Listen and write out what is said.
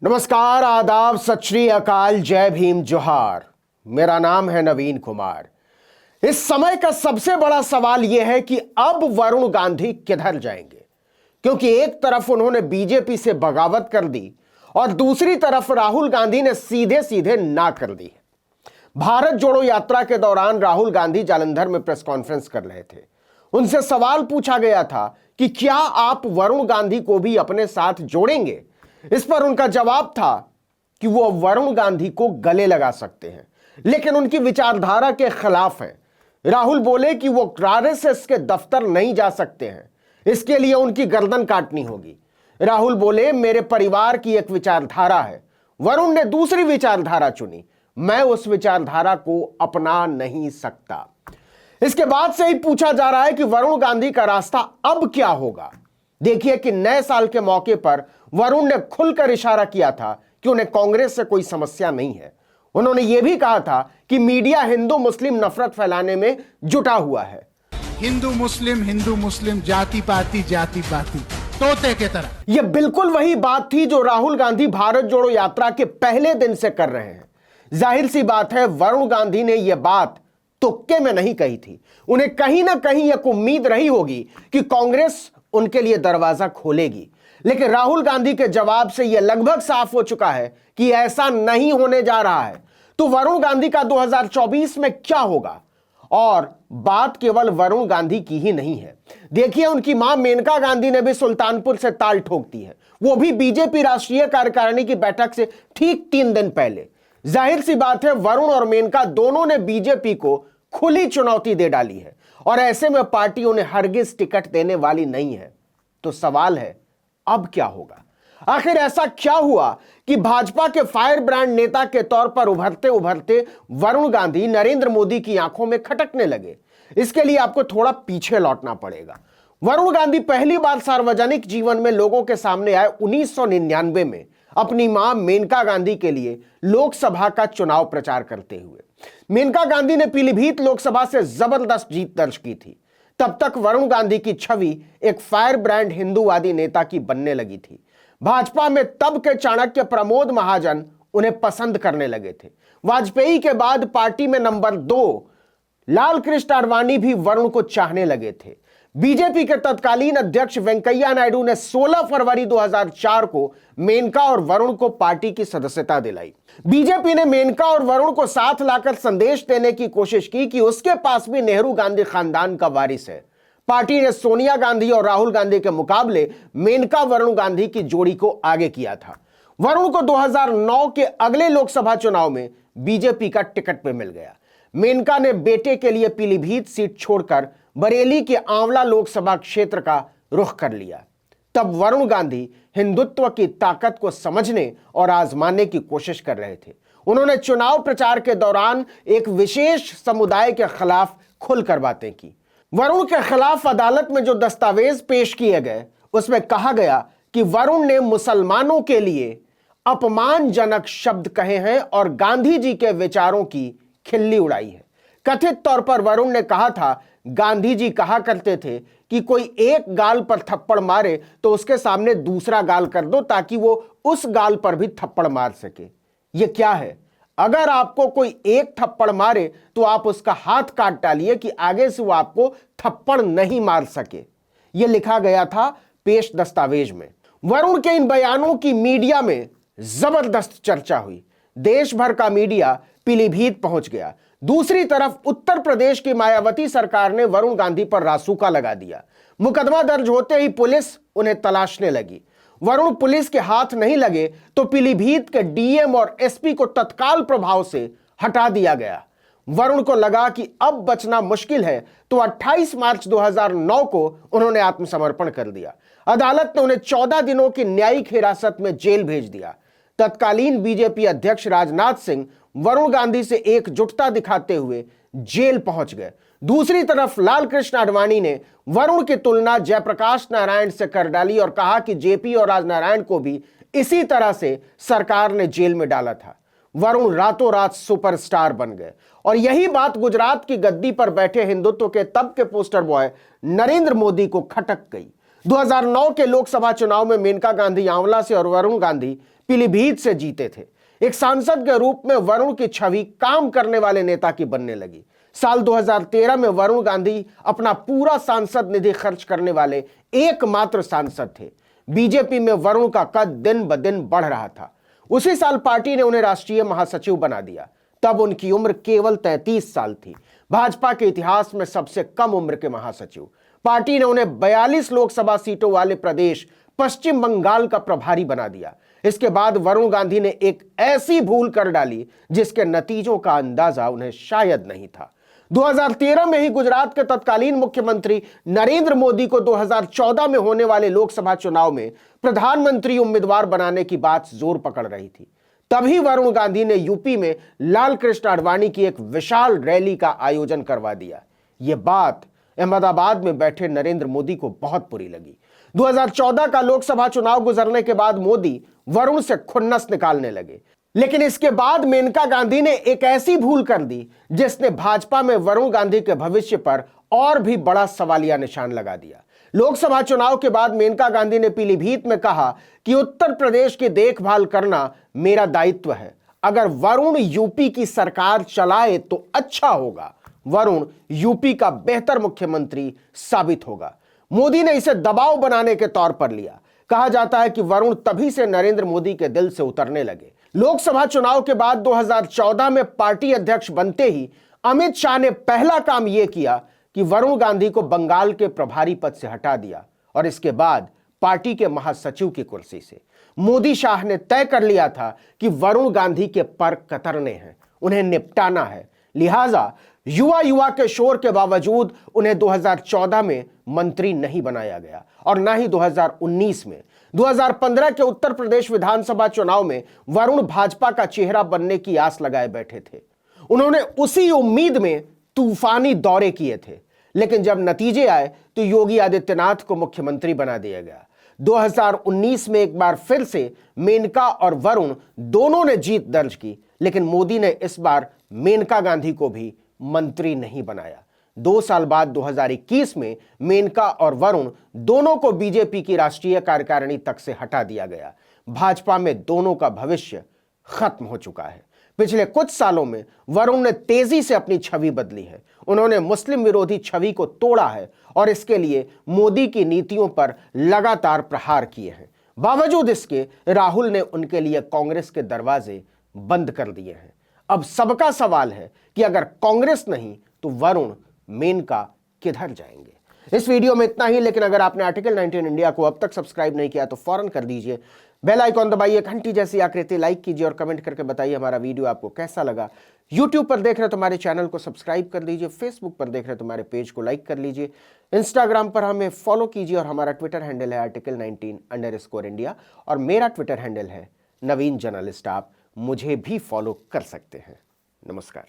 नमस्कार, आदाब, सत श्री अकाल, जय भीम, जोहार। मेरा नाम है नवीन कुमार। इस समय का सबसे बड़ा सवाल यह है कि अब वरुण गांधी किधर जाएंगे, क्योंकि एक तरफ उन्होंने बीजेपी से बगावत कर दी और दूसरी तरफ राहुल गांधी ने सीधे सीधे ना कर दी। भारत जोड़ो यात्रा के दौरान राहुल गांधी जालंधर में प्रेस कॉन्फ्रेंस कर रहे थे। उनसे सवाल पूछा गया था कि क्या आप वरुण गांधी को भी अपने साथ जोड़ेंगे। इस पर उनका जवाब था कि वो वरुण गांधी को गले लगा सकते हैं, लेकिन उनकी विचारधारा के खिलाफ हैं। राहुल बोले कि वो आरएसएस के दफ्तर नहीं जा सकते हैं, इसके लिए उनकी गर्दन काटनी होगी। राहुल बोले, मेरे परिवार की एक विचारधारा है। वरुण ने दूसरी विचारधारा चुनी, मैं उस विचारधारा को अपना नहीं सकता। इसके बाद से ही पूछा जा रहा है कि वरुण गांधी का रास्ता अब क्या होगा। देखिए कि नए साल के मौके पर वरुण ने खुलकर इशारा किया था कि उन्हें कांग्रेस से कोई समस्या नहीं है। उन्होंने यह भी कहा था कि मीडिया हिंदू मुस्लिम नफरत फैलाने में जुटा हुआ है। हिंदू मुस्लिम जाति पाति तोते के तरह। यह बिल्कुल वही बात थी जो राहुल गांधी भारत जोड़ो यात्रा के पहले दिन से कर रहे हैं। जाहिर सी बात है, वरुण गांधी ने यह बात तुक्के में नहीं कही थी। उन्हें कहीं ना कहीं एक उम्मीद रही होगी कि कांग्रेस उनके लिए दरवाजा खोलेगी, लेकिन राहुल गांधी के जवाब से यह लगभग साफ हो चुका है कि ऐसा नहीं होने जा रहा है। तो वरुण गांधी का 2024 में क्या होगा? और बात केवल वरुण गांधी की ही नहीं है। देखिए, उनकी मां मेनका गांधी ने भी सुल्तानपुर से ताल ठोक दी है, वो भी बीजेपी राष्ट्रीय कार्यकारिणी की बैठक से ठीक 3 दिन पहले। जाहिर सी बात है, वरुण और मेनका दोनों ने बीजेपी को खुली चुनौती दे डाली है और ऐसे में पार्टी उन्हें हरगिज टिकट देने वाली नहीं है। तो सवाल है, अब क्या होगा? आखिर ऐसा क्या हुआ कि भाजपा के फायर ब्रांड नेता के तौर पर उभरते उभरते वरुण गांधी नरेंद्र मोदी की आंखों में खटकने लगे? इसके लिए आपको थोड़ा पीछे लौटना पड़ेगा। वरुण गांधी पहली बार सार्वजनिक जीवन में लोगों के सामने आए 1999 में अपनी मां मेनका गांधी के लिए लोकसभा का चुनाव प्रचार करते हुए। मेनका गांधी ने पीलीभीत लोकसभा से जबरदस्त जीत दर्ज की थी। तब तक वरुण गांधी की छवि एक फायर ब्रांड हिंदूवादी नेता की बनने लगी थी। भाजपा में तब के चाणक्य प्रमोद महाजन उन्हें पसंद करने लगे थे। वाजपेयी के बाद पार्टी में नंबर 2 लाल कृष्ण आडवाणी भी वरुण को चाहने लगे थे। बीजेपी के तत्कालीन अध्यक्ष वेंकैया नायडू ने 16 फरवरी 2004 को मेनका और वरुण को पार्टी की सदस्यता दिलाई। बीजेपी ने मेनका और वरुण को साथ लाकर संदेश देने की कोशिश की कि उसके पास भी नेहरू गांधी खानदान का वारिस है। पार्टी ने सोनिया गांधी और राहुल गांधी के मुकाबले मेनका वरुण गांधी की जोड़ी को आगे किया था। वरुण को 2009 के अगले लोकसभा चुनाव में बीजेपी का टिकट मिल गया। मेनका ने बेटे के लिए पीलीभीत सीट छोड़कर बरेली के आंवला लोकसभा क्षेत्र का रुख कर लिया। तब वरुण गांधी हिंदुत्व की ताकत को समझने और आजमाने की कोशिश कर रहे थे। उन्होंने चुनाव प्रचार के दौरान एक विशेष समुदाय के खिलाफ खुलकर बातें की। वरुण के खिलाफ अदालत में जो दस्तावेज पेश किए गए, उसमें कहा गया कि वरुण ने मुसलमानों के लिए अपमानजनक शब्द कहे हैं और गांधी जी के विचारों की खिल्ली उड़ाई है। कथित तौर पर वरुण ने कहा था, गांधी जी कहा करते थे कि कोई एक गाल पर थप्पड़ मारे तो उसके सामने दूसरा गाल कर दो ताकि वो उस गाल पर भी थप्पड़ मार सके। ये क्या है? अगर आपको कोई एक थप्पड़ मारे तो आप उसका हाथ काट डालिए कि आगे से वो आपको थप्पड़ नहीं मार सके। ये लिखा गया था पेश दस्तावेज में। वरुण के इन बयानों की मीडिया में जबरदस्त चर्चा हुई। देश भर का मीडिया पीलीभीत पहुंच गया। दूसरी तरफ उत्तर प्रदेश की मायावती सरकार ने वरुण गांधी पर रासुका लगा दिया। मुकदमा दर्ज होते ही पुलिस उन्हें तलाशने लगी। वरुण पुलिस के हाथ नहीं लगे तो पीलीभीत के डीएम और एसपी को तत्काल प्रभाव से हटा दिया गया। वरुण को लगा कि अब बचना मुश्किल है, तो 28 मार्च 2009 को उन्होंने आत्मसमर्पण कर दिया। अदालत ने उन्हें 14 दिनों की न्यायिक हिरासत में जेल भेज दिया। तत्कालीन बीजेपी अध्यक्ष राजनाथ सिंह वरुण गांधी से एकजुटता दिखाते हुए जेल पहुंच गए। दूसरी तरफ लाल कृष्ण आडवाणी ने वरुण की तुलना जयप्रकाश नारायण से कर डाली और कहा कि जेपी और राजनारायण को भी इसी तरह से सरकार ने जेल में डाला था। वरुण रातों रात सुपरस्टार बन गए और यही बात गुजरात की गद्दी पर बैठे हिंदुत्व के तब के पोस्टर बॉय नरेंद्र मोदी को खटक गई। 2009 के लोकसभा चुनाव में मेनका गांधी आंवला से और वरुण गांधी पीलीभीत से जीते थे। एक सांसद के रूप में वरुण की छवि काम करने वाले नेता की बनने लगी। साल 2013 में वरुण गांधी अपना पूरा सांसद निधि खर्च करने वाले एकमात्र सांसद थे। बीजेपी में वरुण का कद दिन ब दिन बढ़ रहा था। उसी साल पार्टी ने उन्हें राष्ट्रीय महासचिव बना दिया। तब उनकी उम्र केवल 33 साल थी। भाजपा के इतिहास में सबसे कम उम्र के महासचिव। पार्टी ने उन्हें 42 लोकसभा सीटों वाले प्रदेश पश्चिम बंगाल का प्रभारी बना दिया। इसके बाद वरुण गांधी ने एक ऐसी भूल कर डाली जिसके नतीजों का अंदाजा उन्हें शायद नहीं था। 2013 में ही गुजरात के तत्कालीन मुख्यमंत्री नरेंद्र मोदी को 2014 में होने वाले लोकसभा चुनाव में प्रधानमंत्री उम्मीदवार बनाने की बात जोर पकड़ रही थी। तभी वरुण गांधी ने यूपी में लाल कृष्ण आडवाणी की एक विशाल रैली का आयोजन करवा दिया। यह बात अहमदाबाद में बैठे नरेंद्र मोदी को बहुत बुरी लगी। 2014 का लोकसभा चुनाव गुजरने के बाद मोदी वरुण से खुन्नस निकालने लगे। लेकिन इसके बाद मेनका गांधी ने एक ऐसी भूल कर दी जिसने भाजपा में वरुण गांधी के भविष्य पर और भी बड़ा सवालिया निशान लगा दिया। लोकसभा चुनाव के बाद मेनका गांधी ने पीलीभीत में कहा कि उत्तर प्रदेश की देखभाल करना मेरा दायित्व है। अगर वरुण यूपी की सरकार चलाए तो अच्छा होगा। वरुण यूपी का बेहतर मुख्यमंत्री साबित होगा। मोदी ने इसे दबाव बनाने के तौर पर लिया। कहा जाता है कि वरुण तभी से नरेंद्र मोदी के दिल से उतरने लगे। लोकसभा चुनाव के बाद 2014 में पार्टी अध्यक्ष बनते ही अमित शाह ने पहला काम यह किया कि वरुण गांधी को बंगाल के प्रभारी पद से हटा दिया और इसके बाद पार्टी के महासचिव की कुर्सी से। मोदी शाह ने तय कर लिया था कि वरुण गांधी के पर कतरने हैं, उन्हें निपटाना है। लिहाजा युवा के शोर के बावजूद उन्हें 2014 में मंत्री नहीं बनाया गया और ना ही 2019 में। 2015 के उत्तर प्रदेश विधानसभा चुनाव में वरुण भाजपा का चेहरा बनने की आस लगाए बैठे थे। उन्होंने उसी उम्मीद में तूफानी दौरे किए थे, लेकिन जब नतीजे आए तो योगी आदित्यनाथ को मुख्यमंत्री बना दिया गया। 2019 में एक बार फिर से मेनका और वरुण दोनों ने जीत दर्ज की, लेकिन मोदी ने इस बार मेनका गांधी को भी मंत्री नहीं बनाया। 2 साल बाद 2021 में मेनका और वरुण दोनों को बीजेपी की राष्ट्रीय कार्यकारिणी तक से हटा दिया गया। भाजपा में दोनों का भविष्य खत्म हो चुका है। पिछले कुछ सालों में वरुण ने तेजी से अपनी छवि बदली है। उन्होंने मुस्लिम विरोधी छवि को तोड़ा है और इसके लिए मोदी की नीतियों पर लगातार प्रहार किए हैं। बावजूद इसके राहुल ने उनके लिए कांग्रेस के दरवाजे बंद कर दिए हैं। अब सबका सवाल है कि अगर कांग्रेस नहीं तो वरुण मेनका किधर जाएंगे। इस वीडियो में इतना ही, लेकिन अगर आपने आर्टिकल 19 इंडिया को अब तक सब्सक्राइब नहीं किया तो फौरन कर दीजिए। बेल आइकॉन दबाइए, घंटी जैसी आकृति लाइक कीजिए और कमेंट करके बताइए हमारा वीडियो आपको कैसा लगा। यूट्यूब पर देख रहे तो हमारे चैनल को सब्सक्राइब कर लीजिए। फेसबुक पर देख रहे तो हमारे पेज को लाइक कर लीजिए। इंस्टाग्राम पर हमें फॉलो कीजिए और हमारा ट्विटर हैंडल है article19_India और मेरा ट्विटर हैंडल है नवीन जर्नलिस्ट। आप मुझे भी फॉलो कर सकते हैं। नमस्कार।